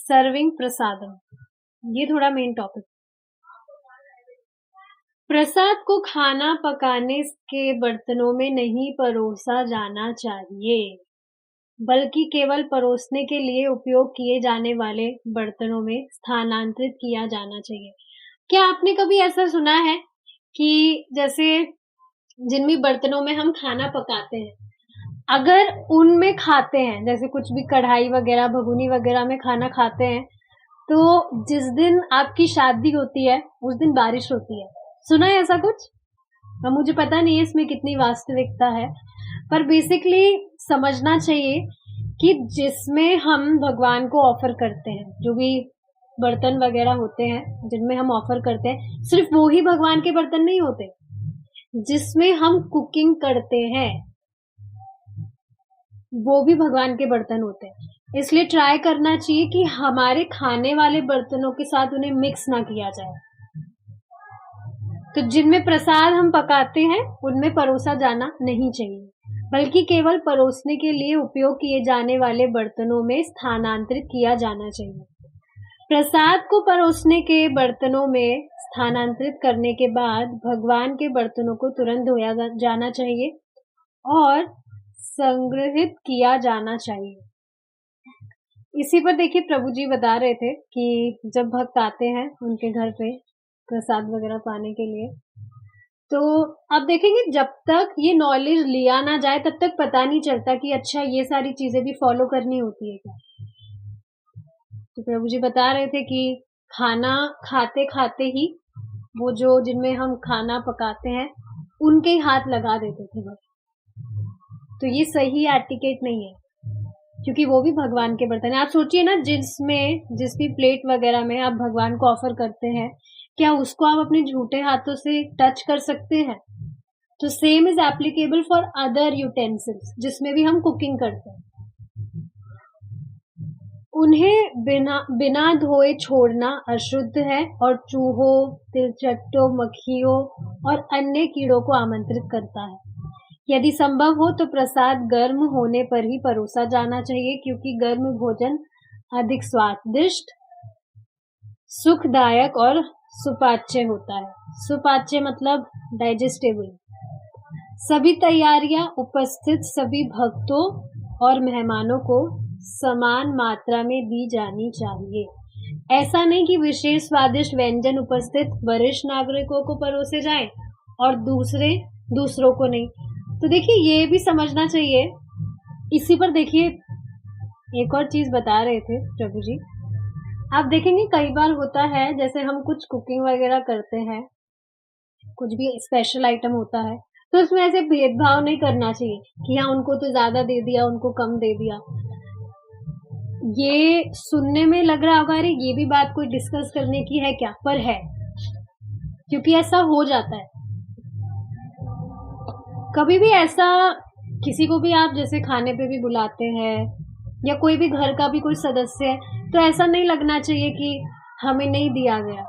Serving प्रसादम, ये थोड़ा main topic. प्रसाद को खाना पकाने के बर्तनों में नहीं परोसा जाना चाहिए, बल्कि केवल परोसने के लिए उपयोग किए जाने वाले बर्तनों में स्थानांतरित किया जाना चाहिए। क्या आपने कभी ऐसा सुना है कि जैसे जिन भी बर्तनों में हम खाना पकाते हैं, अगर उनमें खाते हैं, जैसे कुछ भी कढ़ाई वगैरह, भगोनी वगैरह में खाना खाते हैं, तो जिस दिन आपकी शादी होती है उस दिन बारिश होती है। सुना है ऐसा कुछ? अब मुझे पता नहीं है इसमें कितनी वास्तविकता है, पर बेसिकली समझना चाहिए कि जिसमें हम भगवान को ऑफर करते हैं, जो भी बर्तन वगैरह होते हैं जिनमें हम ऑफर करते हैं, सिर्फ वो ही भगवान के बर्तन नहीं होते। जिसमें हम कुकिंग करते हैं वो भी भगवान के बर्तन होते हैं। इसलिए ट्राई करना चाहिए कि हमारे खाने वाले बर्तनों के साथ उन्हें मिक्स ना किया जाए। तो जिनमें प्रसाद हम पकाते हैं उनमें परोसा जाना नहीं चाहिए, बल्कि केवल परोसने के लिए उपयोग किए जाने वाले बर्तनों में स्थानांतरित किया जाना चाहिए। प्रसाद को परोसने के बर्तनों में स्थानांतरित करने के बाद भगवान के बर्तनों को तुरंत धोया जाना चाहिए और संग्रहित किया जाना चाहिए। इसी पर देखिए प्रभु जी बता रहे थे कि जब भक्त आते हैं उनके घर पे प्रसाद वगैरह पाने के लिए, तो आप देखेंगे जब तक ये नॉलेज लिया ना जाए तब तक पता नहीं चलता कि अच्छा ये सारी चीजें भी फॉलो करनी होती है क्या। तो प्रभु जी बता रहे थे कि खाना खाते खाते ही वो जो जिनमें हम खाना पकाते हैं उनके ही हाथ लगा देते थे बस। तो ये सही एटिकेट नहीं है, क्योंकि वो भी भगवान के बर्तन है। आप सोचिए ना, जिस भी प्लेट वगैरह में आप भगवान को ऑफर करते हैं, क्या उसको आप अपने झूठे हाथों से टच कर सकते हैं? तो same is applicable for other utensils जिसमें भी हम कुकिंग करते हैं। उन्हें बिना धोए छोड़ना अशुद्ध है और चूहों, तिलचट्टों, मक्खियों और अन्य कीड़ों को आमंत्रित करता है। यदि संभव हो तो प्रसाद गर्म होने पर ही परोसा जाना चाहिए, क्योंकि गर्म भोजन अधिक स्वादिष्ट, सुखदायक और सुपाच्य होता है। सुपाच्य मतलब डाइजेस्टेबल। सभी तैयारियां उपस्थित सभी भक्तों और मेहमानों को समान मात्रा में दी जानी चाहिए। ऐसा नहीं कि विशेष स्वादिष्ट व्यंजन उपस्थित वरिष्ठ नागरिकों को परोसे जाएं और दूसरों को नहीं। तो देखिए ये भी समझना चाहिए। इसी पर देखिए एक और चीज बता रहे थे प्रभु जी। आप देखेंगे कई बार होता है, जैसे हम कुछ कुकिंग वगैरह करते हैं, कुछ भी स्पेशल आइटम होता है, तो उसमें ऐसे भेदभाव नहीं करना चाहिए कि हाँ उनको तो ज्यादा दे दिया, उनको कम दे दिया। ये सुनने में लग रहा होगा अरे ये भी बात कोई डिस्कस करने की है क्या, पर है, क्योंकि ऐसा हो जाता है। कभी भी ऐसा किसी को भी आप जैसे खाने पे भी बुलाते हैं या कोई भी घर का भी कोई सदस्य है, तो ऐसा नहीं लगना चाहिए कि हमें नहीं दिया गया।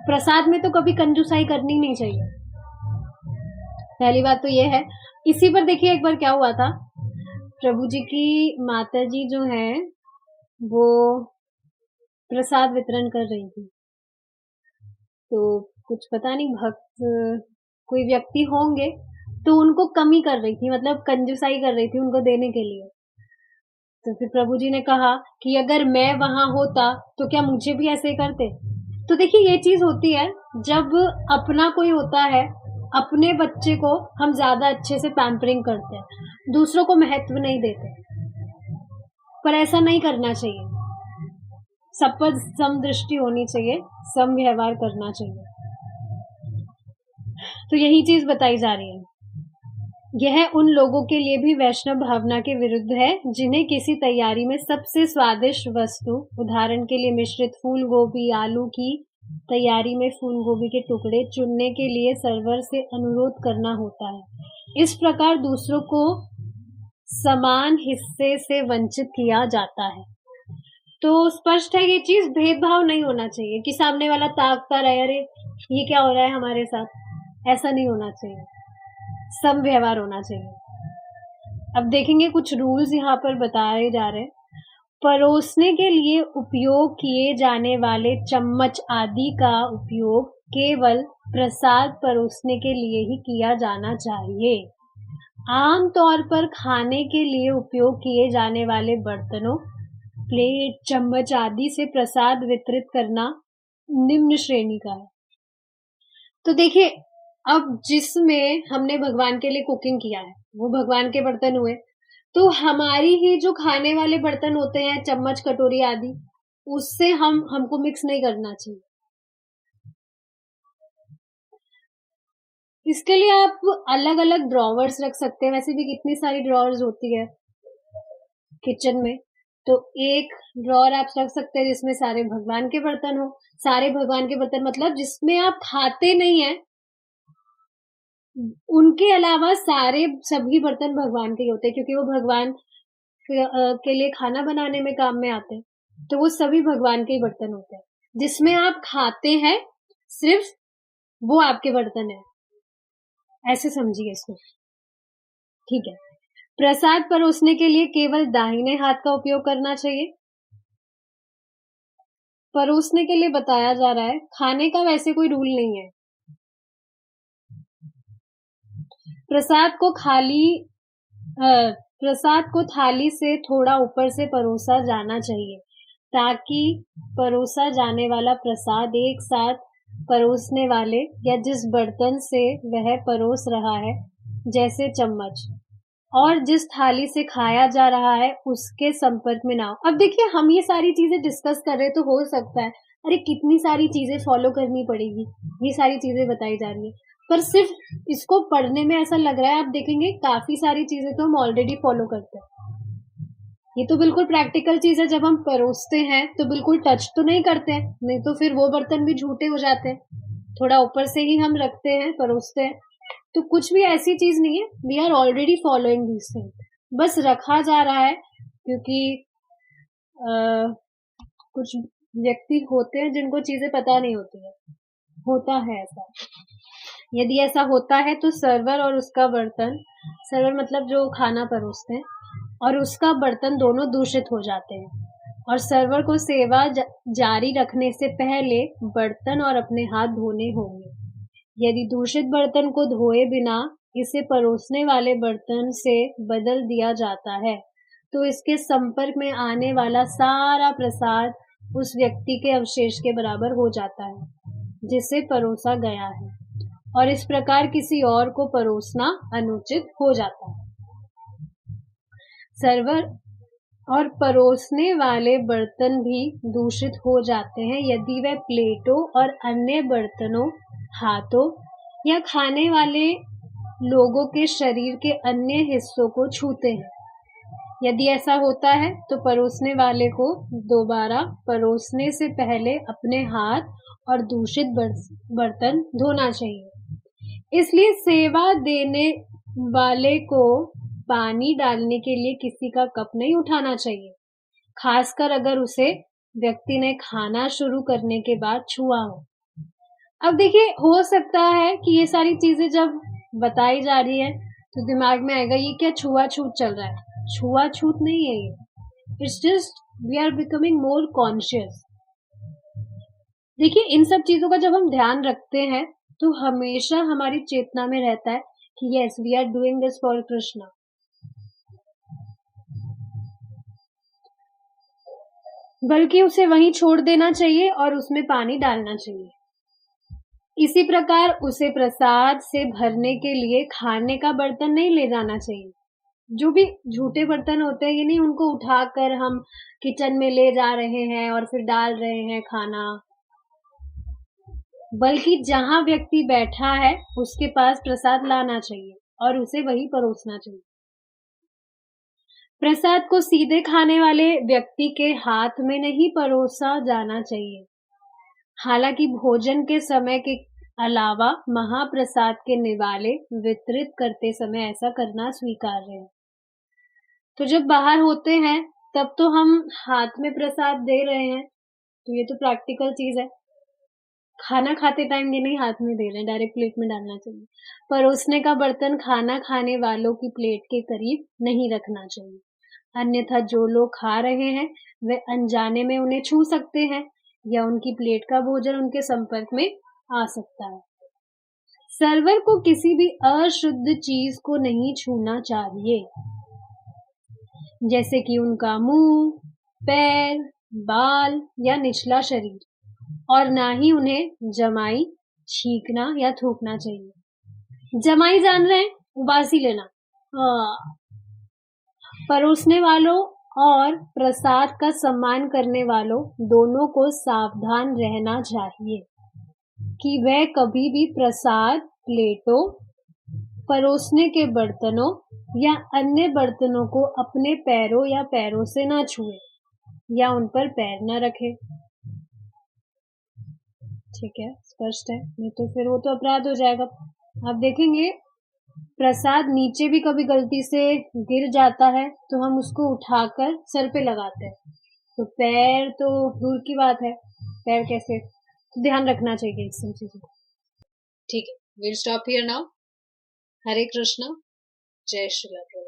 प्रसाद में तो कभी कंजूसाई करनी नहीं चाहिए, पहली बात तो ये है। इसी पर देखिए एक बार क्या हुआ था, प्रभु जी की माता जी जो है वो प्रसाद वितरण कर रही थी, तो कुछ पता नहीं भक्त कोई व्यक्ति होंगे, तो उनको कमी कर रही थी, मतलब कंजूसाई कर रही थी उनको देने के लिए। तो फिर प्रभु जी ने कहा कि अगर मैं वहां होता तो क्या मुझे भी ऐसे करते। तो देखिए ये चीज होती है, जब अपना कोई होता है, अपने बच्चे को हम ज्यादा अच्छे से पैम्परिंग करते हैं, दूसरों को महत्व नहीं देते। पर ऐसा नहीं करना चाहिए, सब पर सम दृष्टि होनी चाहिए, सम व्यवहार करना चाहिए। तो यही चीज बताई जा रही है। यह उन लोगों के लिए भी वैष्णव भावना के विरुद्ध है जिन्हें किसी तैयारी में सबसे स्वादिष्ट वस्तु, उदाहरण के लिए मिश्रित फूल गोभी, आलू की तैयारी में फूल गोभी के टुकड़े चुनने के लिए सर्वर से अनुरोध करना होता है। इस प्रकार दूसरों को समान हिस्से से वंचित किया जाता है। तो स्पष्ट है ये चीज, भेदभाव नहीं होना चाहिए कि सामने वाला ताकता रहे अरे ये क्या हो रहा है हमारे साथ, ऐसा नहीं होना चाहिए, सम व्यवहार होना चाहिए। अब देखेंगे कुछ रूल्स यहाँ पर बताए जा रहे हैं। परोसने के लिए उपयोग किए जाने वाले चम्मच आदि का उपयोग केवल प्रसाद परोसने के लिए ही किया जाना चाहिए। आम तौर पर खाने के लिए उपयोग किए जाने वाले बर्तनों, प्लेट, चम्मच आदि से प्रसाद वितरित करना निम्न श्रेणी का है। तो देखिए, अब जिसमें हमने भगवान के लिए कुकिंग किया है, वो भगवान के बर्तन हुए। तो हमारी ही जो खाने वाले बर्तन होते हैं, चम्मच, कटोरी आदि, उससे हमको मिक्स नहीं करना चाहिए। इसके लिए आप अलग-अलग ड्रॉवर्स रख सकते हैं। वैसे भी कितनी सारी ड्रॉवर्स होती है किचन में। तो एक ड्रॉवर आप रख सकते हैं जिसमें सारे भगवान के बर्तन हो। सारे भगवान के बर्तन मतलब जिसमें आप खाते नहीं हैं, उनके अलावा सभी बर्तन भगवान के ही होते हैं, क्योंकि वो भगवान के लिए खाना बनाने में काम में आते हैं। तो वो सभी भगवान के ही बर्तन होते हैं। जिसमें आप खाते हैं, सिर्फ वो आपके बर्तन है। ऐसे समझिए इसको। ठीक है। प्रसाद परोसने के लिए केवल दाहिने हाथ का उपयोग करना चाहिए। परोसने के लिए बताया जा रहा है, खाने का वैसे कोई रूल नहीं है। प्रसाद को थाली से थोड़ा ऊपर से परोसा जाना चाहिए, ताकि परोसा जाने वाला प्रसाद एक साथ परोसने वाले या जिस बर्तन से वह परोस रहा है, जैसे चम्मच, और जिस थाली से खाया जा रहा है उसके संपर्क में ना हो। अब देखिए, हम ये सारी चीजें डिस्कस कर रहे तो हो सकता है अरे कितनी सारी चीजें फॉलो करनी पड़ेगी, ये सारी चीजें बताई जा रही है, पर सिर्फ इसको पढ़ने में ऐसा लग रहा है, आप देखेंगे काफी सारी चीजें तो हम ऑलरेडी फॉलो करते हैं। ये तो बिल्कुल प्रैक्टिकल चीज है, जब हम परोसते हैं तो बिल्कुल टच तो नहीं करते हैं, नहीं तो फिर वो बर्तन भी झूठे हो जाते हैं। थोड़ा ऊपर से ही हम रखते हैं, परोसते हैं। तो कुछ भी ऐसी चीज नहीं है, we are already following this thing, बस रखा जा रहा है क्योंकि कुछ व्यक्ति होते हैं जिनको चीजें पता नहीं होती है, होता है ऐसा। यदि ऐसा होता है तो सर्वर और उसका बर्तन, सर्वर मतलब जो खाना परोसते हैं, और उसका बर्तन दोनों दूषित हो जाते हैं, और सर्वर को सेवा जारी रखने से पहले बर्तन और अपने हाथ धोने होंगे। यदि दूषित बर्तन को धोए बिना इसे परोसने वाले बर्तन से बदल दिया जाता है, तो इसके संपर्क में आने वाला सारा प्रसाद उस व्यक्ति के अवशेष के बराबर हो जाता है, जिसे परोसा गया है, और इस प्रकार किसी और को परोसना अनुचित हो जाता है। सर्वर और परोसने वाले बर्तन भी दूषित हो जाते हैं यदि वह प्लेटों और अन्य बर्तनों, हाथों या खाने वाले लोगों के शरीर के अन्य हिस्सों को छूते हैं। यदि ऐसा होता है तो परोसने वाले को दोबारा परोसने से पहले अपने हाथ और दूषित बर्तन धोना चाहिए। इसलिए सेवा देने वाले को पानी डालने के लिए किसी का कप नहीं उठाना चाहिए, खासकर अगर उसे व्यक्ति ने खाना शुरू करने के बाद छुआ हो। अब देखिए, हो सकता है कि ये सारी चीजें जब बताई जा रही है तो दिमाग में आएगा ये क्या छुआछूत चल रहा है। छुआछूत नहीं है ये, it's just we are becoming more conscious. देखिए, इन सब चीजों का जब हम ध्यान रखते हैं तो हमेशा हमारी चेतना में रहता है कि yes, we are doing this for Krishna. बल्कि उसे वहीं छोड़ देना चाहिए और उसमें पानी डालना चाहिए। इसी प्रकार उसे प्रसाद से भरने के लिए खाने का बर्तन नहीं ले जाना चाहिए। जो भी झूठे बर्तन होते हैं, ये नहीं उनको उठाकर हम किचन में ले जा रहे हैं और फिर डाल रहे हैं खाना, बल्कि जहां व्यक्ति बैठा है उसके पास प्रसाद लाना चाहिए और उसे वही परोसना चाहिए। प्रसाद को सीधे खाने वाले व्यक्ति के हाथ में नहीं परोसा जाना चाहिए। हालांकि भोजन के समय के अलावा महाप्रसाद के निवाले वितरित करते समय ऐसा करना स्वीकार्य है। तो जब बाहर होते हैं तब तो हम हाथ में प्रसाद दे रहे हैं, तो ये तो प्रैक्टिकल चीज है। खाना खाते टाइम ये नहीं हाथ में दे रहे हैं, डायरेक्ट प्लेट में डालना चाहिए। परोसने का बर्तन खाना खाने वालों की प्लेट के करीब नहीं रखना चाहिए। अन्यथा जो लोग खा रहे हैं वे अनजाने में उन्हें छू सकते हैं या उनकी प्लेट का भोजन उनके संपर्क में आ सकता है। सर्वर को किसी भी अशुद्ध चीज को नहीं छूना चाहिए, जैसे कि उनका मुंह, पैर, बाल या निचला शरीर, और ना ही उन्हें जमाई, छींकना या थूकना चाहिए। जमाई जान रहे हैं? उबासी लेना। परोसने वालों और प्रसाद का सम्मान करने वालों दोनों को सावधान रहना चाहिए कि वह कभी भी प्रसाद, प्लेटों, परोसने के बर्तनों या अन्य बर्तनों को अपने पैरों या पैरों से न छुए या उन पर पैर न रखे। ठीक है, स्पष्ट है? नहीं तो फिर वो तो अपराध हो जाएगा। आप देखेंगे प्रसाद नीचे भी कभी गलती से गिर जाता है तो हम उसको उठाकर सर पे लगाते हैं, तो पैर तो दूर की बात है, पैर कैसे, तो ध्यान रखना चाहिए इस सब चीजों को। ठीक है, we'll stop here now. हरे कृष्णा, जय श्री राम।